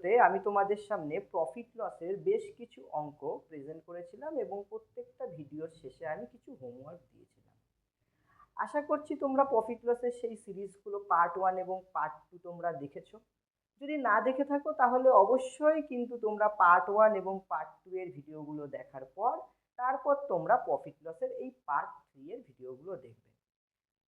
ভিডিওতে আমি তোমাদের সামনে প্রফিট লসের বেশ কিছু অঙ্ক প্রেজেন্ট করেছিলাম এবং প্রত্যেকটা ভিডিওর শেষে আমি কিছু হোমওয়ার্ক দিয়েছিলাম। আশা করছি তোমরা প্রফিট লসের সেই সিরিজগুলো পার্ট 1 এবং পার্ট 2 তোমরা দেখেছো। যদি না দেখে থাকো তাহলে অবশ্যই কিন্তু তোমরা পার্ট 1 এবং পার্ট 2 এর ভিডিওগুলো দেখার পর তারপর তোমরা প্রফিট লসের এই পার্ট 3 এর ভিডিওগুলো দেখবে।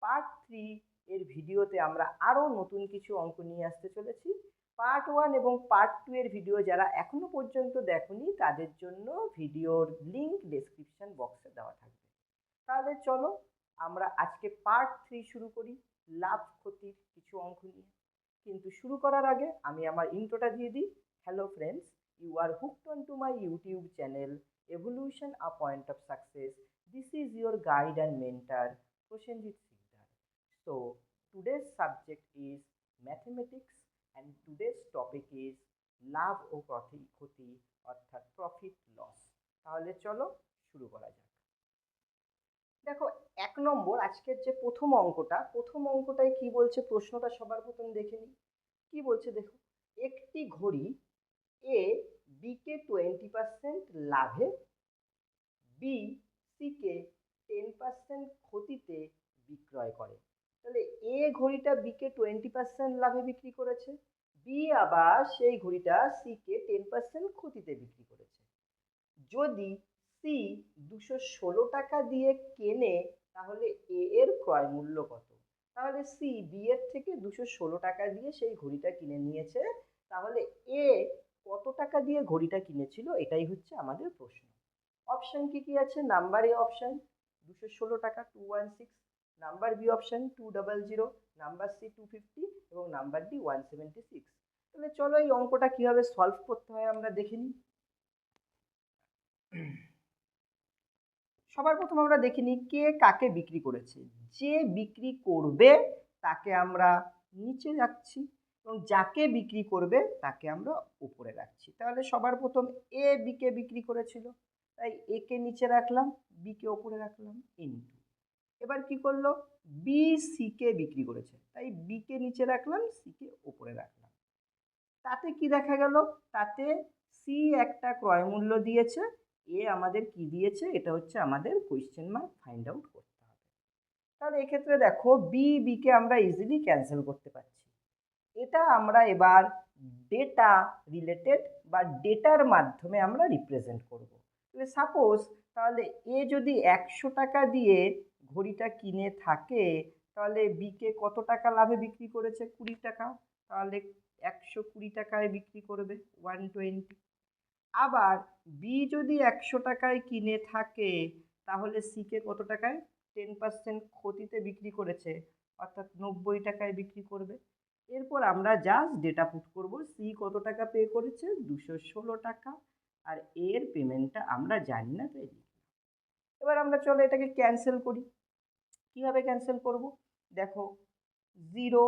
পার্ট 3 এর ভিডিওতে আমরা আরও নতুন কিছু অঙ্ক নিয়ে আসতে চলেছি। পার্ট 1 এবং পার্ট 2 এর ভিডিও যারা এখনো পর্যন্ত দেখোনি তাদের জন্য ভিডিওর লিংক ডেসক্রিপশন বক্সে দেওয়া থাকবে। তাহলে চলো আমরা আজকে পার্ট 3 শুরু করি লাভ ক্ষতির কিছু অঙ্ক নিয়ে। কিন্তু শুরু করার আগে আমি আমার ইন্ট্রোটা দিয়ে দিই। Hello friends, you are hooked on to my YouTube channel evolution a point of success. This is your guide and mentor Prosenjit Sikdar. So today's subject is mathematics and today's topic is লাভ ও ক্ষতি অর্থাৎ প্রফিট লস। তাহলে চলো শুরু করা যাক। দেখো, 1 নম্বর আজকের যে প্রথম অঙ্কটায় কি বলছে প্রশ্নটা সবার প্রথম দেখে নিই। কি বলছে দেখো, একটি ঘড়ি এ বি কে 20% লাভে, বি সি কে 10% ক্ষতিতে বিক্রয় করে। তাহলে এ ঘড়িটা বি কে 20% লাভে বিক্রি করেছে, বি আবার সেই ঘড়িটা সি কে 10% ক্ষতিতে বিক্রি করেছে। যদি সি 216 টাকা দিয়ে কেনে তাহলে এ এর ক্রয় মূল্য কত? তাহলে সি বি এর থেকে 216 টাকা দিয়ে সেই ঘড়িটা কিনে নিয়েছে, তাহলে এ কত টাকা দিয়ে ঘড়িটা কিনেছিল এটাই হচ্ছে আমাদের প্রশ্ন। অপশন কি কি আছে? নাম্বার এ অপশন 216 টাকা 216, number B option 200, number C 250 এবং নাম্বার ডি 176। তাহলে চলো এই অঙ্কটা কিভাবে সলভ করতে হয় আমরা দেখে নিই। সবার প্রথম আমরা দেখে নিই কে কাকে বিক্রি করেছে। যে বিক্রি করবে তাকে আমরা নিচে রাখছি এবং যাকে বিক্রি করবে তাকে আমরা উপরে রাখছি। তাহলে সবার প্রথম এ বি কে বিক্রি করেছিল, তাই এ কে নিচে রাখলাম, বি কে উপরে রাখলাম ইনটু। এবার কি করলো, বি সি কে বিক্রি করেছে, তাই বি কে নিচে রাখলাম, সি কে উপরে রাখলাম। তাতে কি দেখা গেল, তাতে সি একটা ক্রয় মূল্য দিয়েছে, এ আমাদের কি দিয়েছে, এটা হচ্ছে আমাদের কোয়েশ্চেন মার্ক ফাইন্ড আউট করতে হবে। তাহলে এক্ষেত্রে দেখো বি বি কে আমরা ইজিলি ক্যান্সেল করতে পারছি। এটা আমরা এবার ডেটা রিলেটেড বা ডেটার মাধ্যমে আমরা রিপ্রেজেন্ট করব। তাহলে সাপোজ তাহলে এ যদি 100 টাকা দিয়ে ঘড়িটা কিনে থাকে তাহলে বি কে কত টাকা লাভে বিক্রি করেছে? 20 টাকা, তাহলে 120 টাকায় বিক্রি করবে 120। আবার বি যদি 100 টাকায় কিনে থাকে তাহলে সি কে কত টাকায়? 10% ক্ষতিতে বিক্রি করেছে, অর্থাৎ 90 টাকায় বিক্রি করবে। এরপর আমরা জাস্ট ডেটা পুট করব, সি কত টাকা পে করেছে? 216 টাকা, আর এর পেমেন্টটা আমরা জানি না, তাই লিখলাম। এবার আমরা চলো এটাকে ক্যান্সেল করি। কিভাবে ক্যান্সেল করব? দেখো, 0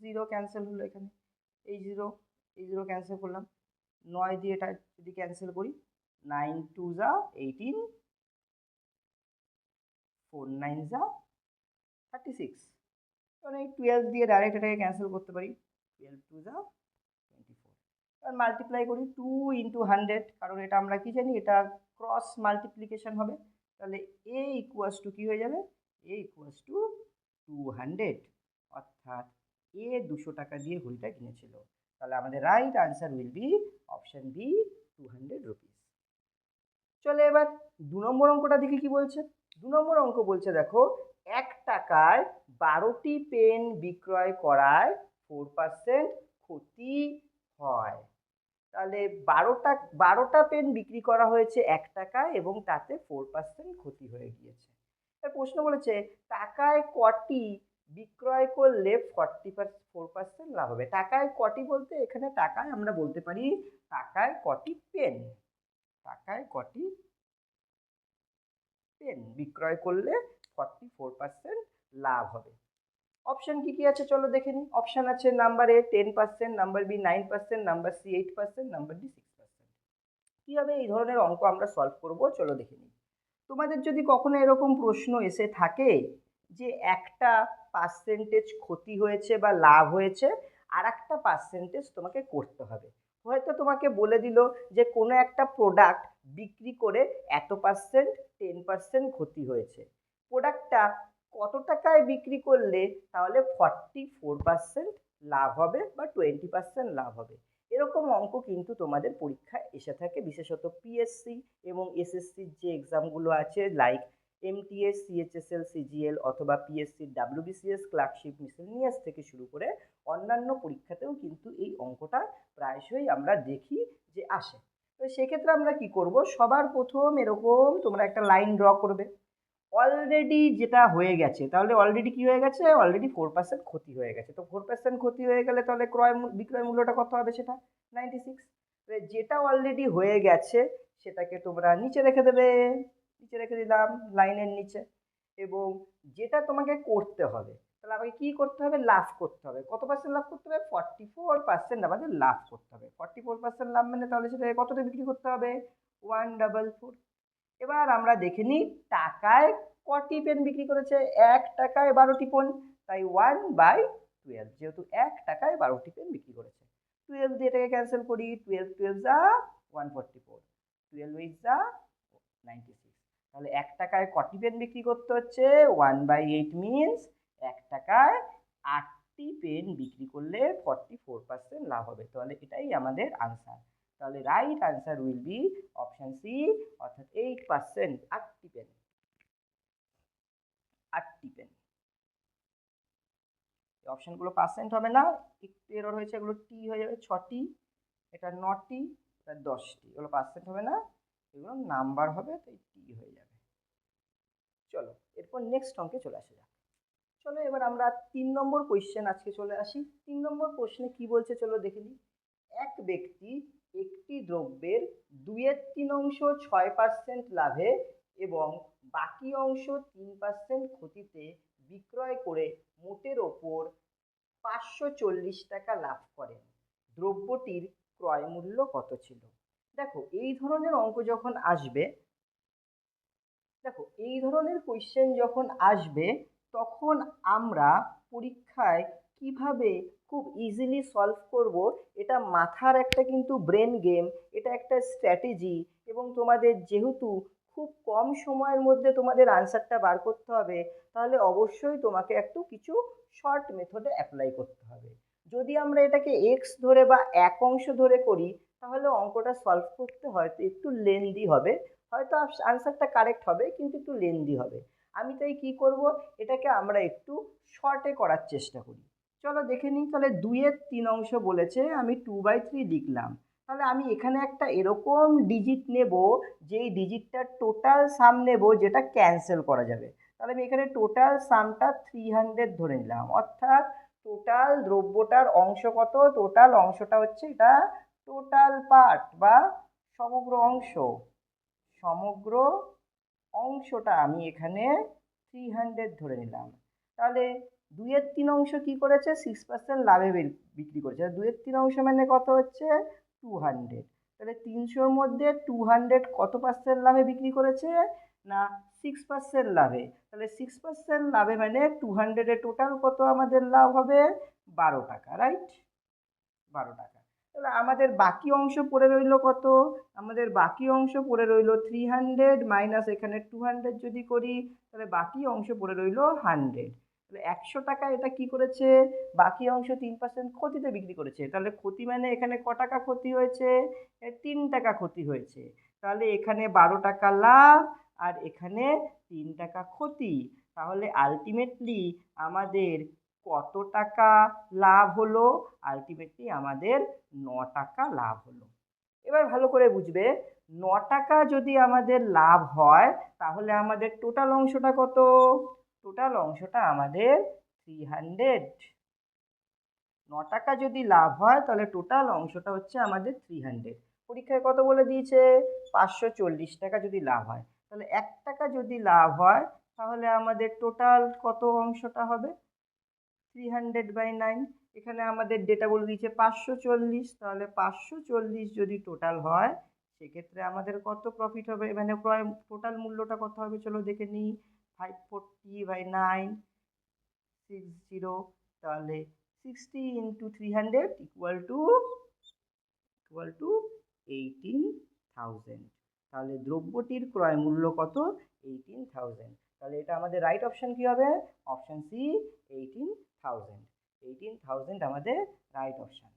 0 ক্যান্সেল হলো, এখানে এই 0 ক্যান্সেল করলাম, 9 দিয়ে এটা যদি ক্যান্সেল করি, 9 2 যা 18, 4 9 যা 36, মানে 12 দিয়ে ডাইরেক্ট এটাকে ক্যান্সেল করতে পারি, 12 2 যা 24। এবার মাল্টিপ্লাই করি 2 ইন্টু 100, কারণ এটা আমরা কি জানি, এটা ক্রস মাল্টিপ্লিকেশন হবে। তাহলে এ ইকুয়ালস টু কি হয়ে যাবে? এ ইকুয়ালস টু 200, অর্থাৎ এ 200 টাকা দিয়ে ঘড়িটা কিনেছিল। তাহলে আমাদের right answer will be option B, 200 rupees. চলে এবার 2 নম্বর অঙ্কটা দেখি কি বলছে। 2 নম্বর অঙ্ক বলছে দেখো, 1 টাকায় 12টি পেন বিক্রয় করায় 4% ক্ষতি হয়। তাহলে 12টা পেন বিক্রি করা হয়েছে 1 টাকায় এবং তাতে 4% ক্ষতি হয়ে গিয়েছে। এর প্রশ্ন বলেছে টাকায় কটি বিক্রয় করলে 4% লাভ হবে। টাকায় কটি বলতে এখানে টাকায় আমরা বলতে পারি টাকায় কটি পেন, টাকায় কটি পেন বিক্রয় করলে 44% লাভ হবে। অপশন কি কি আছে চলো দেখে নিই। অপশন আছে number A 10%, number B 9%, number C 8%, number D 6%। কিভাবে এই ধরনের অঙ্ক আমরা সলভ করব চলো দেখে নিই। তোমাদের যদি কখনো এরকম প্রশ্ন এসে থাকে যে একটা পার্সেন্টেজ ক্ষতি হয়েছে বা লাভ হয়েছে আর একটা পার্সেন্টেজ তোমাকে করতে হবে, হয়তো তোমাকে বলে দিল যে কোনো একটা প্রোডাক্ট বিক্রি করে এত পার্সেন্ট 10% ক্ষতি হয়েছে, প্রোডাক্টটা কত টাকায় বিক্রি করলে তাহলে 44% লাভ হবে বা 20% লাভ হবে। এরকম অঙ্ক কিন্তু তোমাদের পরীক্ষায় এসে থাকে, বিশেষত পিএসসি এবং এসএসসির যে এক্সামগুলো আছে লাইক এমটিএস, সিএইচএসএল, সিজিএল অথবা পিএসসির ডাব্লিউবিসিএস, ক্লার্কশিপ, মিসেলেনিয়াস থেকে শুরু করে অন্যান্য পরীক্ষাতেও কিন্তু এই অঙ্কটা প্রায়শই আমরা দেখি যে আসে। তো সেক্ষেত্রে আমরা কি করব, সবার প্রথম এরকম তোমরা একটা লাইন ড্র করবে। অলরেডি যেটা হয়ে গেছে, তাহলে অলরেডি কি হয়ে গেছে, অলরেডি 4% ক্ষতি হয়ে গেছে। তো 4% ক্ষতি হয়ে গেলে তাহলে বিক্রয় মূল্যটা কত হবে, সেটা 96। যেটা অলরেডি হয়ে গেছে সেটাকে তোমরা নিচে রেখে দেবে, নিচে রেখে দিলাম লাইনের নিচে। এবং যেটা তোমাকে করতে হবে, তাহলে আমাকে কি করতে হবে, লাভ করতে হবে। কত পার্সেন্ট লাভ করতে হবে, 44% আমাদের লাভ করতে হবে। 44% লাভ মানে তাহলে সেটা কতটা বিক্রি করতে হবে, 144। এবার আমরা দেখে নিই টাকায় কটি পেন বিক্রি করেছে, 1 টাকায় 12টি পেন, তাই 1/12, যেহেতু 1 টাকায় 12টি পেন বিক্রি করেছে। 12 দিয়ে এটাকে ক্যান্সেল করি, 12 12 যা 144, 12 8 যা 96। তাহলে 1 টাকায় কটি পেন বিক্রি করতে হচ্ছে, 1/8 মিনস 1 টাকায় 8টি পেন বিক্রি করলে 44% লাভ হবে। তাহলে এটাই আমাদের আনসার। তাহলে right answer will be option C, অর্থাৎ 8%, 8টি পেন, 8টি পেন। অপশনগুলো পার্সেন্ট হবে না, একটু এরর হয়েছে, এগুলো টি হয়ে যাবে, 6টি, এটা 9টি, এটা 10টি, এগুলো পার্সেন্ট হবে না, এগুলো নাম্বার হবে, তাই টি হয়ে যাবে। চলো এরপর নেক্সট অঙ্কে চলে আসা যাক। চলো এবার আমরা 3 নম্বর কোয়েশ্চেন আজকে চলে আসি। 3 নম্বর প্রশ্নে কি বলছে চলো দেখে নিই। এক ব্যক্তি একটি দ্রব্যের 2/3 6% লাভে এবং বাকি অংশ 3% ক্ষতিতে বিক্রয় করে মোটের ওপর 540 টাকা লাভ করেন। দ্রব্যটির ক্রয় মূল্য কত ছিল? দেখো এই ধরনের অঙ্ক যখন আসবে, দেখো এই ধরনের কোয়েশ্চেন যখন আসবে তখন আমরা পরীক্ষায় কিভাবে খুব ইজিলি সলভ করব, এটা মাথার একটা কিন্তু ব্রেন গেম, এটা একটা স্ট্র্যাটেজি। এবং তোমাদের যেহেতু খুব কম সময়ের মধ্যে তোমাদের আনসারটা বার করতে হবে, তাহলে অবশ্যই তোমাকে একটু কিছু শর্ট মেথডে অ্যাপ্লাই করতে হবে। যদি আমরা এটাকে এক্স ধরে বা এক অংশ ধরে করি তাহলে অঙ্কটা সলভ করতে হয়তো একটু লেন্দি হবে, হয়তো আনসারটা কারেক্ট হবে কিন্তু একটু লেন্দি হবে। আমি তাই কি করব, এটাকে আমরা একটু শর্টে করার চেষ্টা করি। চলো দেখে নিই। তাহলে 2/3 বলেছে, আমি 2/3 লিখলাম। তাহলে আমি এখানে একটা এরকম ডিজিট নেব, যেই ডিজিটটার টোটাল সাম নেব যেটা ক্যান্সেল করা যাবে। তাহলে আমি এখানে টোটাল সামটা 300 ধরে নিলাম, অর্থাৎ টোটাল দ্রব্যটার অংশ কত, টোটাল অংশটা হচ্ছে এটা টোটাল পার্ট বা সমগ্র অংশ, সমগ্র অংশটা আমি এখানে 300 ধরে নিলাম। তাহলে 2/3 কি করেছে, 6% লাভে বিক্রি করেছে। 2/3 মানে কত হচ্ছে 200। তাহলে 300-র মধ্যে 200 কত পার্সেন্ট লাভে বিক্রি করেছে, না 6% লাভে। তাহলে 6% লাভে মানে 200-এর টোটাল কত আমাদের লাভ হবে, 12 টাকা, রাইট, 12 টাকা। তাহলে আমাদের বাকি অংশ পড়ে রইল কত, আমাদের বাকি অংশ পড়ে রইল 300 মাইনাস এখানে 200 যদি করি তাহলে বাকি অংশ পড়ে রইল 100। তাহলে 100 টাকা এটা কি করেছে, বাকি অংশ 3% ক্ষতিতে বিক্রি করেছে। তাহলে ক্ষতি মানে এখানে ক টাকা ক্ষতি হয়েছে, 3 টাকা ক্ষতি হয়েছে। তাহলে এখানে 12 টাকা লাভ আর এখানে 3 টাকা ক্ষতি। তাহলে আলটিমেটলি আমাদের কত টাকা লাভ হলো, আলটিমেটলি আমাদের 9 টাকা লাভ হলো। এবার ভালো করে বুঝবে, 9 টাকা যদি আমাদের লাভ হয় তাহলে আমাদের টোটাল অংশটা কত, টোটাল অংশটা আমাদের 300। 9 টাকা যদি লাভ হয় তাহলে টোটাল অংশটা হচ্ছে আমাদের 300। পরীক্ষায় কত বলে দিয়েছে, 540 টাকা যদি লাভ হয়। তাহলে 1 টাকা যদি লাভ হয় তাহলে আমাদের টোটাল কত অংশটা হবে, 300/9। এখানে আমাদের ডেটা বলে দিয়েছে 540, তাহলে 540 যদি টোটাল হয় সেক্ষেত্রে আমাদের কত প্রফিট হবে, মানে টোটাল মূল্যটা কত হবে চলো দেখে নিই। 540/9 60, তাহলে 60 × 300 = ইকুয়াল টু 18,000। তাহলে দ্রব্যটির ক্রয় মূল্য কত? 18,000। তাহলে এটা আমাদের রাইট অপশন কি হবে? Option C, 18,000। 18,000 আমাদের রাইট অপশন।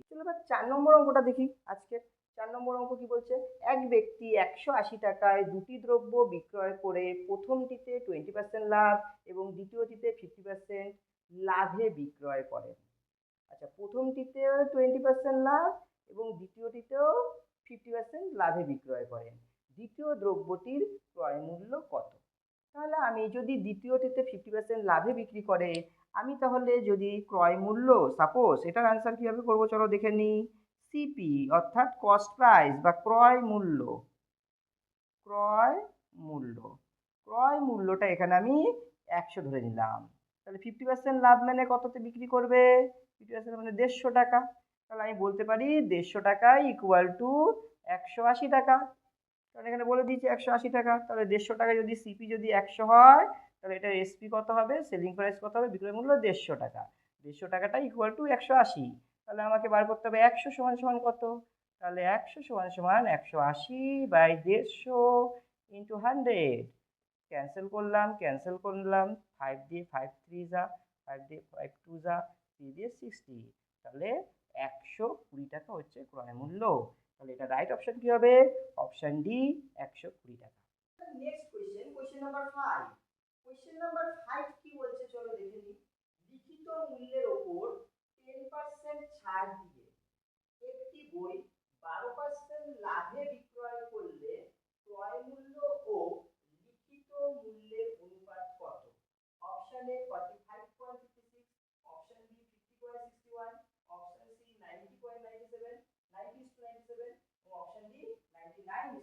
চলো এবার 4 নম্বর অঙ্কটা দেখি। আজকে 4 নম্বর অঙ্ক কি বলছে? এক ব্যক্তি 180 টাকায় দুটি দ্রব্য বিক্রয় করে প্রথমটিতে 20% লাভ এবং দ্বিতীয়টিতে 50% লাভে বিক্রয় করেন। আচ্ছা, প্রথমটিতেও 20% লাভ এবং দ্বিতীয়টিতেও 50% লাভে বিক্রয় করেন। দ্বিতীয় দ্রব্যটির ক্রয় মূল্য কত? তাহলে আমি যদি দ্বিতীয়টিতে 50% লাভে বিক্রি করে, আমি তাহলে যদি ক্রয় মূল্য, সাপোজ এটার আনসার কিভাবে করবো চলো দেখে নিই। সিপি অর্থাৎ কস্ট প্রাইস বা ক্রয় মূল্য, ক্রয় মূল্য, ক্রয় মূল্যটা এখানে আমি 100 ধরে নিলাম। তাহলে 50% লাভ মানে কততে বিক্রি করবে? 50% মানে 150 টাকা। তাহলে আমি বলতে পারি 150 টাকা ইকুয়াল টু 180 টাকা। কারণ এখানে বলে দিয়েছি 180 টাকা। তাহলে 150 টাকা যদি সিপি যদি 100 হয়, তাহলে এটার এসপি কত হবে? সেলিং প্রাইস কত হবে? বিক্রয় মূল্য 150 টাকা। 150 টাকাটা ইকুয়াল টু 180। তাহলে আমাকে বার করতে হবে 100 সমান সমান কত? তাহলে 100 সমান সমান 180 বাই 150 ইন্টু 100। ক্যান্সেল করলাম, 5 দিয়ে 5 3 যা, 5 দিয়ে 5 2 যা, 3 দিয়ে 60। তাহলে 120 টাকা হচ্ছে ক্রয় মূল্য। তাহলে এটা রাইট অপশন কি হবে? অপশন ডি, 120 টাকা। Next question, question number 5। Question number 5 কি বলছে চলো দেখে নিই। লিখিত মূল্যের উপর 10% ছাড় দিয়ে একটি বই 12% লাভে বিক্রয় করলে ক্রয় মূল্য ও লিখিত মূল্যের অনুপাত কত? Option A 45.56, option B 50.61, option C 90.97, 90:97 এবং অপশন ডি 99।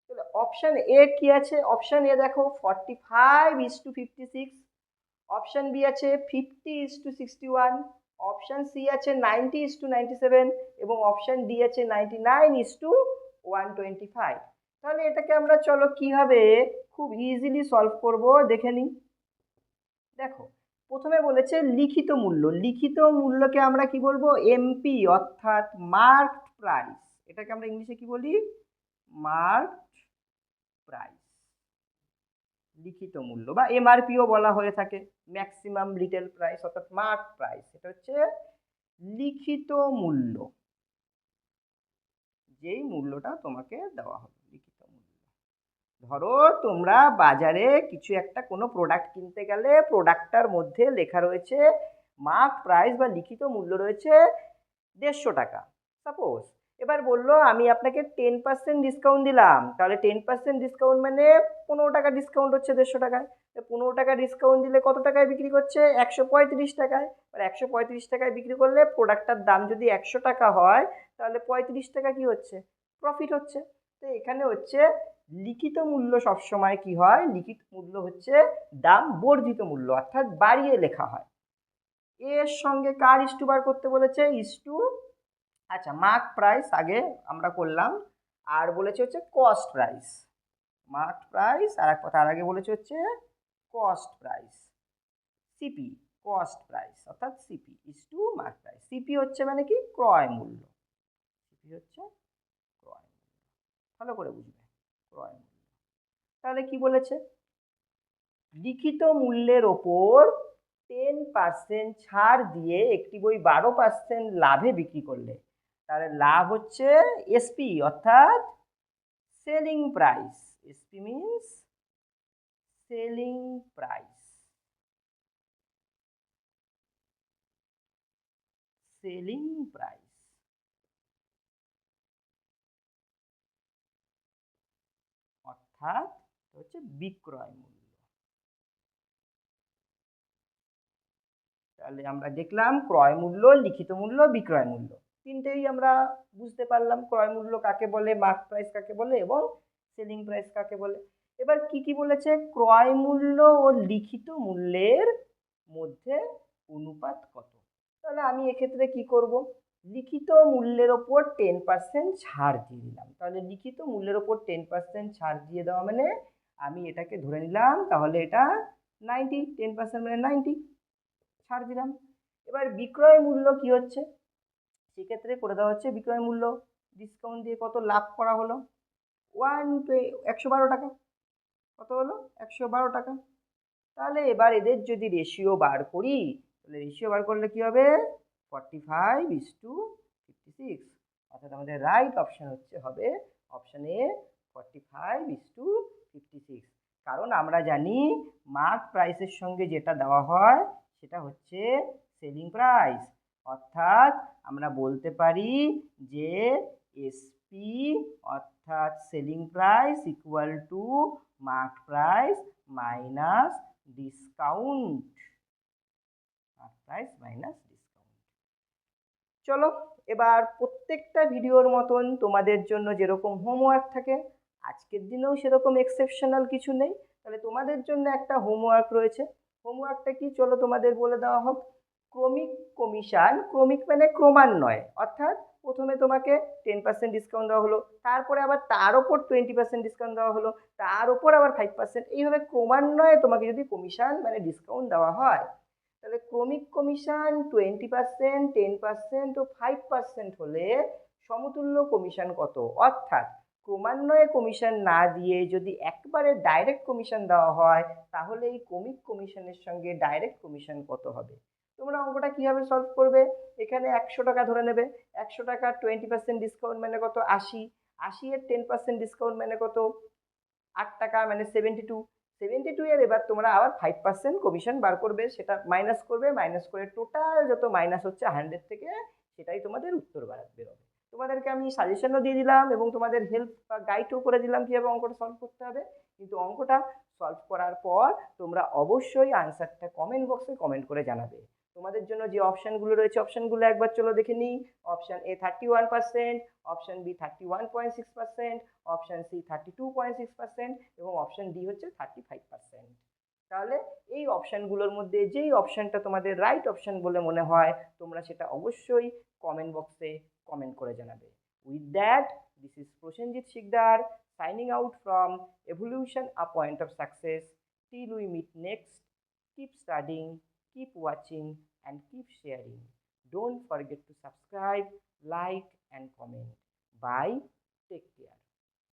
তাহলে অপশন এ কি আছে? অপশন এ দেখো 45:56, অপশন বি আছে 50:61, অপশন সি আছে 90:97 এবং অপশন ডি আছে 99:125। তাহলে এটাকে আমরা চলো কিভাবে খুব ইজিলি সলভ করব দেখে নিই। দেখো, প্রথমে বলেছে লিখিত মূল্য। লিখিত মূল্যকে আমরা কি বলবো? এমপি অর্থাৎ মার্কড প্রাইস। এটাকে আমরা ইংলিশে কি বলি? Marked price. লিখিত মূল্য বা এমআরপিও বলা হয়ে থাকে, ম্যাক্সিমাম রিটেল প্রাইস অর্থাৎ মার্ক প্রাইস। এটা হচ্ছে লিখিত মূল্য, যেই মূল্যটা তোমাকে দেওয়া হবে, লিখিত মূল্য। ধরো তোমরা বাজারে কিছু একটা কোনো প্রোডাক্ট কিনতে গেলে প্রোডাক্টটার মধ্যে লেখা রয়েছে মার্ক প্রাইস বা লিখিত মূল্য রয়েছে 150 টাকা সাপোজ। এবার বললো আমি আপনাকে 10% ডিসকাউন্ট দিলাম, তাহলে 10% ডিসকাউন্ট মানে 15 টাকা ডিসকাউন্ট হচ্ছে 150 টাকায়। 15 টাকা ডিসকাউন্ট দিলে কত টাকায় বিক্রি করছে? 135 টাকায়। আর 135 টাকায় বিক্রি করলে প্রোডাক্টটার দাম যদি 100 টাকা হয়, তাহলে 35 টাকা কি হচ্ছে? প্রফিট হচ্ছে। তো এখানে হচ্ছে লিখিত মূল্য সবসময় কি হয়? লিখিত মূল্য হচ্ছে দাম বর্ধিত মূল্য অর্থাৎ বাড়িয়ে লেখা হয়। এর সঙ্গে কার ইস্টু বার করতে বলেছে? ইস্টু, আচ্ছা মার্ক প্রাইস আগে আমরা করলাম, আর বলেছে হচ্ছে কস্ট প্রাইস। মার্ক প্রাইস আর এক কথা আর আগে বলেছে হচ্ছে cost price, CP, cost price অর্থাৎ CP is to mark price. CP হচ্ছে মানে কি? ক্রয় মূল্য। সিপি হচ্ছে ক্রয় মূল্য, ভালো করে বুঝবে, ক্রয় মূল্য। তাহলে কি বলেছে? লিখিত মূল্যের ওপর 10% ছাড় দিয়ে একটি বই 12% লাভে বিক্রি করলে, তাহলে লাভ হচ্ছে এসপি অর্থাৎ selling price. SP means selling price, selling price অর্থাৎ হচ্ছে বিক্রয় মূল্য। তাহলে আমরা দেখলাম ক্রয় মূল্য, লিখিত মূল্য, বিক্রয় মূল্য, তিনটেই আমরা বুঝতে পারলাম ক্রয় মূল্য কাকে বলে, মার্ক প্রাইস কাকে বলে এবং সেলিং প্রাইস কাকে বলে। এবার কি কি বলেছে? ক্রয় মূল্য ও লিখিত মূল্যের মধ্যে অনুপাত কত? তাহলে আমি এক্ষেত্রে কি করব? লিখিত মূল্যের ওপর 10% ছাড় দিয়ে দিলাম। তাহলে লিখিত মূল্যের ওপর 10% ছাড় দিয়ে দেওয়া মানে আমি এটাকে ধরে নিলাম, তাহলে এটা 90, 10% মানে 90 ছাড় দিলাম। এবার বিক্রয় মূল্য কি হচ্ছে? সেক্ষেত্রে করে দেওয়া হচ্ছে বিক্রয় মূল্য ডিসকাউন্ট দিয়ে কত লাভ করা হলো 112 টাকা। কত হলো 112 টাকা। তাহলে এবার এদের যদি রেশিও বার করি, তাহলে রেশিও বার করলে কি হবে 45:56, অর্থাৎ আমাদের রাইট অপশন হবে অপশন এ 45:56। কারণ আমরা জানি মার্ক প্রাইসের সঙ্গে যেটা দেওয়া হয় সেটা হচ্ছে সেলিং প্রাইস, অর্থাৎ আমরা বলতে পারি যে এসপি অর্থাৎ selling price equal to mark price minus discount. Mark price minus discount. চলো এবার প্রত্যেকটা ভিডিওর মতন তোমাদের জন্য যেরকম হোমওয়ার্ক থাকে, আজকের দিনেও সেরকম এক্সেপশনাল কিছু নেই। তাহলে তোমাদের জন্য একটা হোমওয়ার্ক রয়েছে। হোমওয়ার্কটা কি চলো তোমাদের বলে দেওয়া হোক। ক্রমিক কমিশন, ক্রমিক মানে ক্রমান্বয়ে, অর্থাৎ প্রথমে তোমাকে 10% ডিসকাউন্ট দেওয়া হলো, তারপরে আবার তার ওপর 20% ডিসকাউন্ট দেওয়া হলো, তার ওপর আবার 5%, এইভাবে ক্রমান্বয়ে তোমাকে যদি কমিশন মানে ডিসকাউন্ট দেওয়া হয়, তাহলে ক্রমিক কমিশন 20%, 10% ও 5% হলে সমতুল্য কমিশন কত? অর্থাৎ ক্রমান্বয়ে কমিশন না দিয়ে যদি একবারে ডাইরেক্ট কমিশন দেওয়া হয়, তাহলে এই ক্রমিক কমিশনের সঙ্গে ডাইরেক্ট কমিশন কত হবে? তোমরা অঙ্কটা কিভাবে সলভ করবে? এখানে 100 টাকা ধরে নেবে। 100 টাকা 20% ডিসকাউন্ট মানে কত? 80। 80 এর 10% ডিসকাউন্ট মানে কত? 8 টাকা মানে 72। 72 এর এবার তোমরা আবার 5% কমিশন বার করবে, সেটা মাইনাস করবে, মাইনাস করে টোটাল যত মাইনাস হচ্ছে 100 থেকে, সেটাই তোমাদের উত্তর বেরোবে। তোমাদেরকে আমি সাজেশনও দিয়ে দিলাম এবং তোমাদের হেল্প বা গাইডও করে দিলাম কিভাবে অঙ্কটা সলভ করতে হবে। কিন্তু অঙ্কটা সলভ করার পর তোমরা অবশ্যই আনসারটা কমেন্ট বক্সে কমেন্ট করে জানাবে। তোমাদের জন্য যে অপশনগুলো রয়েছে অপশনগুলো একবার চলো দেখে নিই। Option A 31%, option B 31.6%, option C 32.6% এবং অপশন ডি হচ্ছে 35%। তাহলে এই অপশনগুলোর মধ্যে যেই অপশনটা তোমাদের রাইট অপশন বলে মনে হয়, তোমরা সেটা অবশ্যই কমেন্ট বক্সে কমেন্ট করে জানাবে। With that, this is Prosenjit Sikdar signing out from Evolution, a point of success. Till we meet next, keep studying, keep watching and keep sharing. Don't forget to subscribe, like and comment. Bye. Take care.